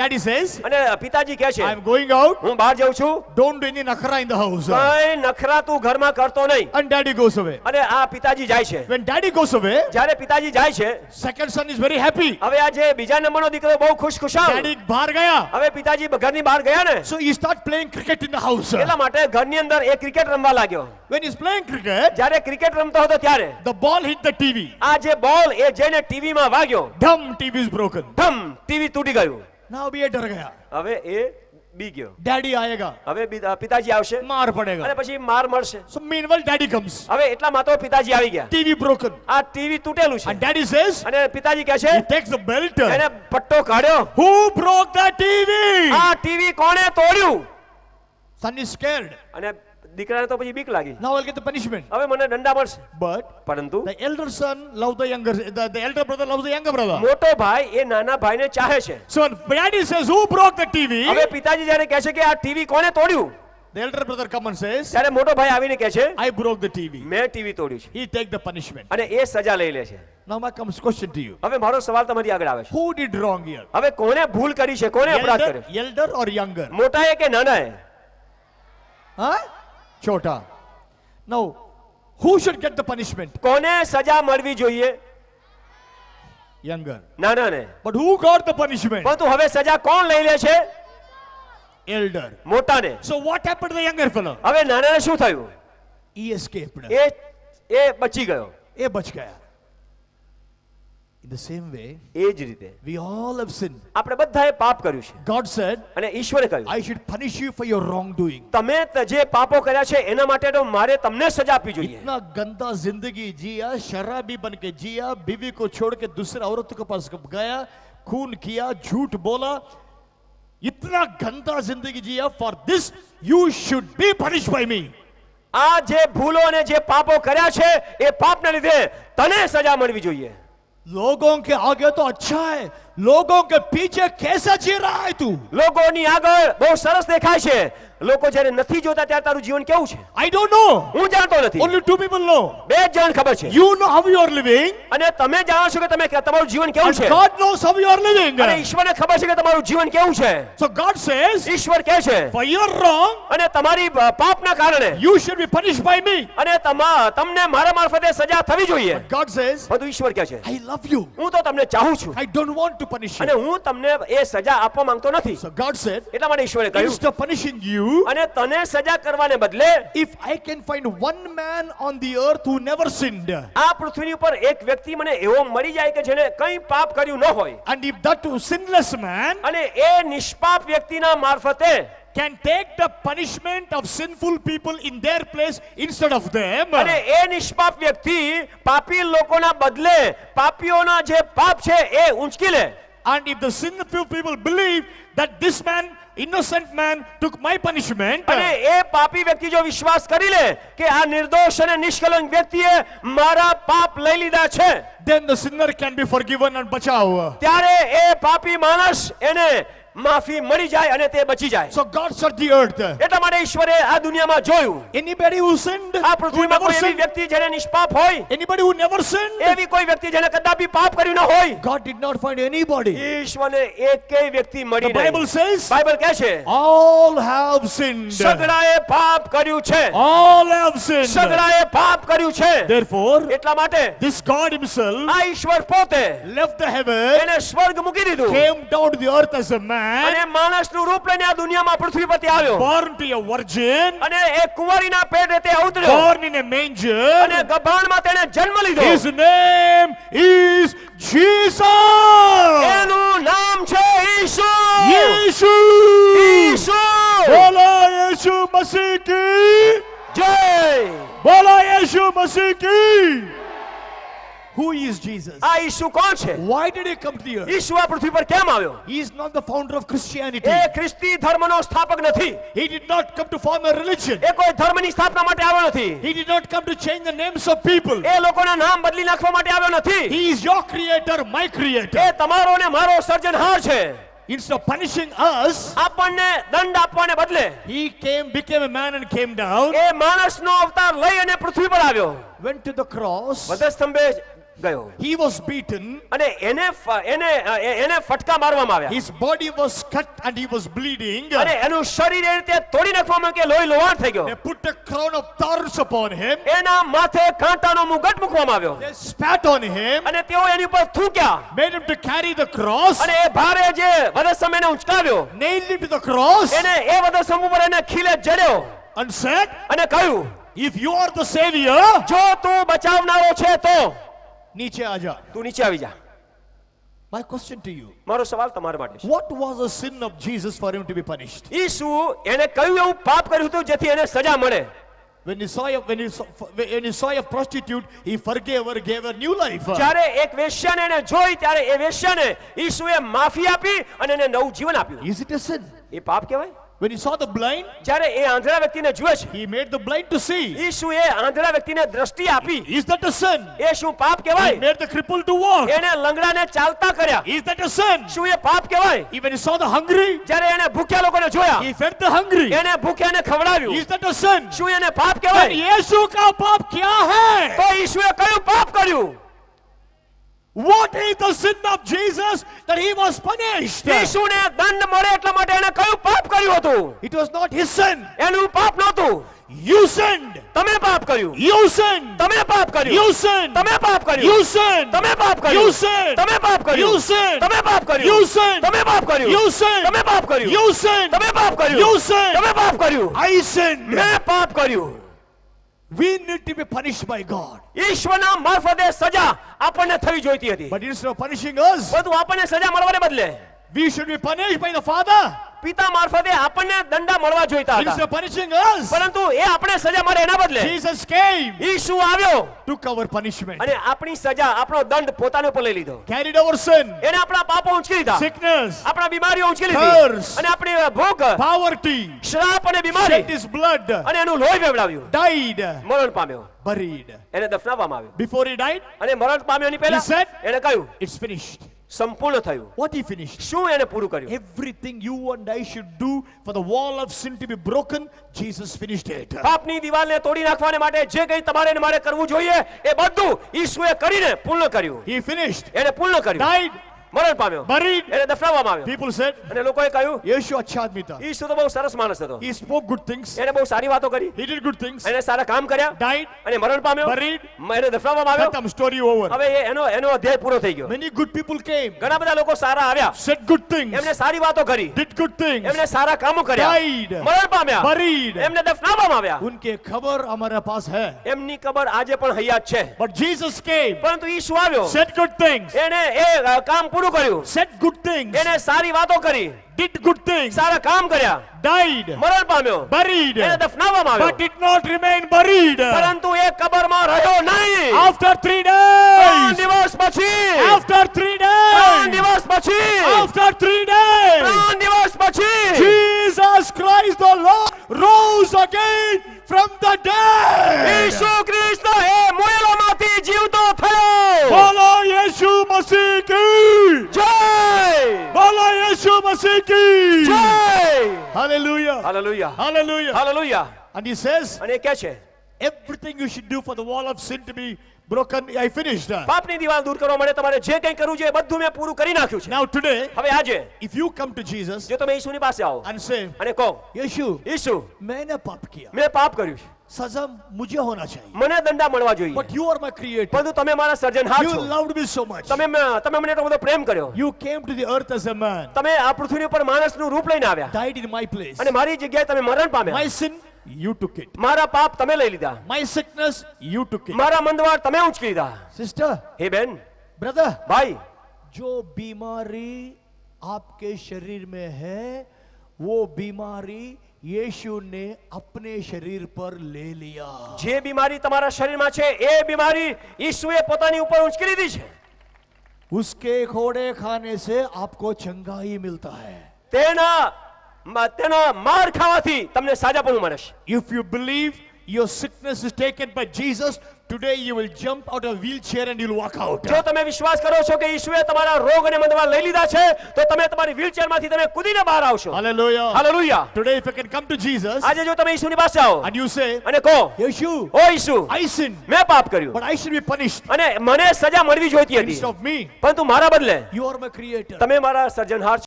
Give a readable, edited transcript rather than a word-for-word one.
daddy says, અને પિતાજી કહે છે, I am going out. હું બહાર જાઉં છું, Don't do any nakhra in the house. કઈ નખરા તું ઘરમાં કરતો નહીં. And daddy goes away. અને આ પિતાજી જાય છે. When daddy goes away, જ્યારે પિતાજી જાય છે, second son is very happy. હવે આ જે બીજા નંબરનો દીકરો બહુ ખુશખુશાલ. Daddy બહાર ગયા. હવે પિતાજી ઘરની બહાર ગયા ને, So he start playing cricket in the house. એટલા માટે ઘરની અંદર એ ક્રિકેટ રમવા લાગ્યો. When he's playing cricket, જ્યારે ક્રિકેટ રમતો હતો ત્યારે the ball hit the TV. આ જે બોલ એ જઈને ટીવી માં વાગ્યો. Dumb, TV is broken. ધમ, ટીવી તૂટી ગયું. Now भी ये डर गया. હવે એ બી ગયો. Daddy आएगा. હવે પિતાજી આવશે मार पड़ेगा. અને પછી માર મળશે. So meanwhile daddy comes. હવે એટલામાં તો પિતાજી આવી ગયા. TV broken. આ ટીવી તૂટેલું છે. And daddy says, અને પિતાજી કહે he છે, takes the belt. એને પટ્ટો કાઢ્યો. Who broke the TV? આ ટીવી કોણે તોડ્યું? Son is scared. અને દીકરાને તો પછી બીક લાગી. Now I'll get the punishment. હવે મને દંડા મળશે. But પરંતુ the elder son loves the younger, the elder brother loves the younger brother. મોટો ભાઈ એ નાના ભાઈને ચાહે છે. So when daddy says, who broke the TV? હવે પિતાજી જ્યારે કહે છે કે આ ટીવી કોણે તોડ્યું, The elder brother comes and says, ત્યારે મોટો ભાઈ આવીને કહે છે, I broke the TV. મેં ટીવી તોડ્યું છે. He take the punishment. અને એ સજા લઈ લે છે. Now my comes question to you. હવે મારો સવાલ તમારી આગળ આવે છે, Who did wrong here? હવે કોને ભૂલ કરી છે, કોને અપરાધ કર્યો? Elder or younger? મોટાએ કે નાનાએ? Huh? Chota. Now, who should get the punishment? કોને સજા મળવી જોઈએ? Younger. નાનાને. But who got the punishment? પરંતુ હવે સજા કોણ લઈ લે છે? Elder. મોટાને. So what happened to the younger fellow? હવે નાનાને શું થયું? He escaped. એ બચી ગયો. એ બચ ગયા. In the same way, એ જ રીતે we all have sinned. આપણે બધાએ પાપ કર્યું છે. God said, અને ઈશ્વરે કહ્યું, I should punish you for your wrongdoing. તમે જે પાપો કર્યા છે એના માટે તો મારે તમને સજા આપવી જોઈએ. इतना गंदा जिंदगी जिया, शराबी बन के जिया, बीवी को छोड़ के दूसरे औरत के पास गया, खून किया, झूठ बोला, इतना गंदा जिंदगी जिया. For this you should be punished by me. આ જે ભૂલો અને જે પાપો કર્યા છે એ પાપને લીધે તને સજા મળવી જોઈએ. लोगों के आगे तो अच्छा है, लोगों के पीछे कैसा जी रहा है तू? લોકોની આગળ બહુ સરસ દેખાય છે, લોકો જ્યારે નથી જોતા ત્યારે તારું જીવન કેવું છે I don't know. હું જાણતો નથી. Only two people know. બે જ જણ ખબર છે. You know how you are living, અને તમે જાણો છો કે તમારું જીવન કેવું and છે, God knows how you are living. અને ઈશ્વરને ખબર છે કે તમારું જીવન કેવું છે. So God says, ઈશ્વર કહે છે, for your wrong, અને તમારી પાપના કારણે you should be punished by me. અને તમને મારા મારફતે સજા થવી જોઈએ. God says, બધું ઈશ્વર કહે છે, I love you. હું તો તમને ચાહું છું I don't want to punish અને you. હું તમને એ સજા આપવા માંગતો નથી. So God said, એટલા માટે ઈશ્વરે કહ્યું, instead of punishing you, અને તને સજા કરવાને બદલે if I can find one man on the earth who never sinned, આ પૃથ્વીની ઉપર એક વ્યક્તિ મને એવો મળી જાય કે જેને કંઈ પાપ કર્યું ન હોય, and if that sinless man અને એ નિષ્પાપ વ્યક્તિના મારફતે can take the punishment of sinful people in their place instead of them, અને એ નિષ્પાપ વ્યક્તિ પાપી લોકોના બદલે પાપીઓના જે પાપ છે એ ઊંચકી લે, and if the sinful people believe that this man, innocent man, took my punishment, અને એ પાપી વ્યક્તિ જો વિશ્વાસ કરી લે કે આ નિર્દોષ અને નિષ્કલંક વ્યક્તિએ મારા પાપ લઈ લીધા છે, then the sinner can be forgiven and bachao. ત્યારે એ પાપી માણસ એને માફી મળી જાય અને તે બચી જાય. So God shut the earth. એટલા માટે ઈશ્વરે આ દુનિયામાં જોયું, Anybody who sinned, આ who પૃથ્વીમાં never કોઈ એવી sinned, વ્યક્તિ જેને નિષ્પાપ હોય, anybody who never sinned, એવી કોઈ વ્યક્તિ જેને કદાપી પાપ કર્યું ન હોય, God did not find anybody. ઈશ્વરને એકેય વ્યક્તિ The મળી Bible નહીં. says, બાઇબલ કહે છે, all have sinned. સગડાએ પાપ કર્યું છે, All have sinned. સગડાએ પાપ કર્યું છે. Therefore, એટલા માટે this God himself આ ઈશ્વર પોતે left the heaven, એને સ્વર્ગ મૂકી દીધું came down to the earth as a man, અને માણસનું રૂપ લઈને આ દુનિયામાં પૃથ્વી પર આવ્યો, born to a virgin, અને એ કુંવારીના પેટે તે અવતર્યો, born in a manger. અને ગભાણમાં તેણે જન્મ લીધો. His name is Jesus. એનું નામ છે ઈસુ. Yeshu. ઈસુ. बोलो यीशु मसीह की જય. बोलो यीशु मसीह की. Who is Jesus? આ ઈસુ કોણ છે? Why did he come to the earth? ઈસુ આ પૃથ્વી પર કેમ આવ્યો? He is not the founder of Christianity. એ ખ્રિસ્તી ધર્મનો સ્થાપક નથી. He did not come to form a religion. એ કોઈ ધર્મની સ્થાપના માટે આવ્યો નથી. He did not come to change the names of people. એ લોકોના નામ બદલી નાખવા માટે આવ્યો નથી. He is your creator, my creator. એ તમારો ને મારો સર્જનહાર છે. Instead of punishing us, આપણને દંડ આપવાને બદલે he became a man and came down, એ માણસનો અવતાર લઈ અને પૃથ્વી પર આવ્યો. went to the cross, વધસ્તંભે ગયો He was beaten. અને એને ફટકા મારવામાં આવ્યા His body was cut and he was bleeding. અને એનું શરીર એ રીતે તોડી નાખવામાં કે લોહી લોહાણ થઈ ગયો. They put a crown of thorns upon him. એના માથે કાંટાનો મુગટ મૂકવામાં આવ્યો They spat on him. અને તેઓ એની ઉપર થૂંક્યા Made him to carry the cross. અને એ ભારે જે વધસ્તંભ એને ઉંચકાવ્યો Nailed him to the cross. એને એ વધસ્તંભ ઉપર એને ખીલે જડ્યો And said, અને કહ્યું, if you are the savior, જો તું બચાવનારો છે તો નીચે આજા. તું નીચે આવી જા. My question to you. મારો સવાલ તમારા માટે છે. What was the sin of Jesus for him to be punished? ઈસુ એને કયું એવું પાપ કર્યું હતું જેથી એને સજા મળે? When he saw a prostitute, he forgave her, gave her new life. જ્યારે એક વેશ્યાને એને જોઈ ત્યારે એ વેશ્યાને ઈસુએ માફી આપી અને એને નવું જીવન આપ્યું. Is it a sin? એ પાપ કહેવાય? When he saw the blind, જ્યારે એ આંધળા વ્યક્તિને જુએ છે, he made the blind to see. ઈસુએ આંધળા વ્યક્તિને દ્રષ્ટિ આપી. Is that a sin? એ શું પાપ He કહેવાય? made the cripple to walk. એને લંગડાને ચાલતા કર્યા. Is that a sin? શું એ પાપ કહેવાય? When he saw the hungry, જ્યારે એને ભૂખ્યા લોકોને જોયા, he fed the hungry. એને ભૂખ્યાને ખવડાવ્યું. Is that a sin? શું એને પાપ Then કહેવાય? यीशु का पाप क्या है? તો ઈસુએ કયું પાપ કર્યું? What is the sin of Jesus that he was punished? ઈસુને દંડ મળે એટલા માટે એને કયું પાપ કર્યું હતું? It was not his sin. એનું પાપ નહોતું. You sinned. તમે પાપ કર્યું. You sinned. તમે પાપ કર્યું. You sinned. તમે પાપ કર્યું. You sinned. તમે પાપ કર્યું. You sinned. તમે પાપ કર્યું. You sinned. તમે પાપ કર્યું. You sinned. તમે પાપ કર્યું. You sinned. તમે પાપ કર્યું. You sinned. તમે પાપ કર્યું. You sinned. તમે પાપ કર્યું. I sinned. મેં પાપ કર્યું. We need to be punished by God. ઈશ્વરના મારફતે સજા આપણને થવી જોઈતી હતી. But instead of punishing us, બધું આપણને સજા મળવાને બદલે we should be punished by the Father. પિતા મારફતે આપણને દંડા મળવા જોઈતા Instead હતા. of punishing us, પરંતુ એ આપણે સજા મળે એના બદલે Jesus came, ઈસુ આવ્યો took our punishment, અને આપણી સજા આપણો દંડ પોતાને ઉપર લઈ લીધો. carried our sin, એને આપણા પાપો ઉંચકી લીધા. sickness, આપણા બીમારીઓ ઉંચકી લીધી. curse, અને આપણી ભોગ, poverty, શ્રાપ અને બીમારી shed his blood, અને એનું લોહી વેવડાવ્યું. died, મરણ પામ્યો. buried. એને દફનાવવામાં આવ્યો. Before he died, અને મરણ પામ્યોની પહેલા He said, એને કહ્યું it's finished. સંપૂર્ણ થયું. What he finished? શું એને પૂરું કર્યું? Everything you and I should do for the wall of sin to be broken, Jesus finished it. પાપની દિવાલને તોડી નાખવાને માટે જે કંઈ તમારે ને મારે કરવું જોઈએ એ બધું ઈસુએ કરીને પૂર્ણ કર્યું. He finished, એને પૂર્ણ કર્યું. died, મરણ પામ્યો. buried. એને દફનાવવામાં આવ્યો. People said, અને લોકોએ કહ્યું Yeshu acha admi tha. ઈસુ તો બહુ સરસ માણસ હતો. He spoke good things. એને બહુ સારી વાતો કરી. He did good things. એને સારા કામ કર્યા. Died, અને મરણ પામ્યો. buried. એને દફનાવવામાં આવ્યો. Khatam, story over. હવે એનો અધ્યાય પૂરો થઈ ગયો. Many good people came, ઘણા બધા લોકો સારા આવ્યા. said good things, એમને સારી વાતો કરી. did good things, એમને સારા કામો કર્યા. died, મરણ પામ્યા. buried. એમને દફનાવવામાં આવ્યા. उनके खबर हमारे पास है. એમની કબર આજે પણ હયાત છે. But Jesus came, પરંતુ ઈસુ આવ્યો. said good things, એને કામ પૂરું કર્યું. said good things, એને સારી વાતો કરી. did good things, સારા કામ કર્યા. died, મરણ પામ્યો. buried, એને દફનાવવામાં આવ્યો. but did not remain buried. પરંતુ એ કબરમાં રહ્યો નહીં. After 3 ત્રણ days, દિવસ પછી. after 3 ત્રણ days, દિવસ પછી. after 3 days, ત્રણ દિવસ પછી. Jesus Christ the Lord rose again from the dead. ઈસુ ખ્રિસ્ત એ મોયેલામાંથી જીવતો થયો. बोलो यीशु मसीह की જય बोलो यीशु मसीह की જય. Hallelujah. Hallelujah Hallelujah. Hallelujah. And he says, અને એ કહે છે everything you should do for the wall of sin to be broken, I finished. પાપની દિવાલ દૂર કરવા માટે તમારે જે કંઈ કરવું જોઈએ એ બધું મેં પૂરું કરી નાખ્યું છે. Now today, હવે આજે if you come to Jesus જો તમે ઈસુની પાસે આવો and say, અને કહો यीशु ઈસુ मैंने पाप किया, મેં પાપ કર્યું છે, सजा मुझे होना चाहिए, મને દંડા મળવા જોઈએ, but you are my creator, પરંતુ તમે મારા સર્જનહાર you છો. loved me so much, તમે મને એટલો બધો પ્રેમ કર્યો. you came to the earth as a man, તમે આ પૃથ્વી ઉપર માણસનું રૂપ લઈને આવ્યા died in my place, અને મારી જગ્યાએ તમે મરણ પામ્યા. my sin you took it, મારા પાપ તમે લઈ લીધા. my sickness you took it. મારા મંદવાડ તમે ઉંચકી લીધા. Sister, હે બેન, brother, ભાઈ, जो बीमारी आपके शरीर में है वो बीमारी यीशु ने अपने शरीर पर ले लिया. જે બીમારી તમારા શરીરમાં છે એ બીમારી ઈસુએ પોતાની ઉપર ઉંચકી લીધી છે. उसके घोड़े खाने से आपको चंगाई मिलता है. તેના માર ખાવાથી તમને સાજાપણું મળે છે. If you believe your sickness is taken by Jesus, today you will jump out of a wheelchair and you'll walk out. જો તમે વિશ્વાસ કરો છો કે ઈસુએ તમારા રોગ અને મંદવા લઈ લીધા છે તો તમે તમારી વ્હીલચેરમાંથી તમે કૂદીને બહાર આવશો. Hallelujah. Hallelujah. Today if you can come to Jesus આજે જો તમે ઈસુની પાસે આવો and you say, અને કહો, Yeshu, O Isu, I sinned, મેં પાપ કર્યું but I should be punished અને મને સજા મળવી જોઈતી હતી, instead of me. પરંતુ મારા બદલે You are my creator. તમે મારા સર્જનહાર છો.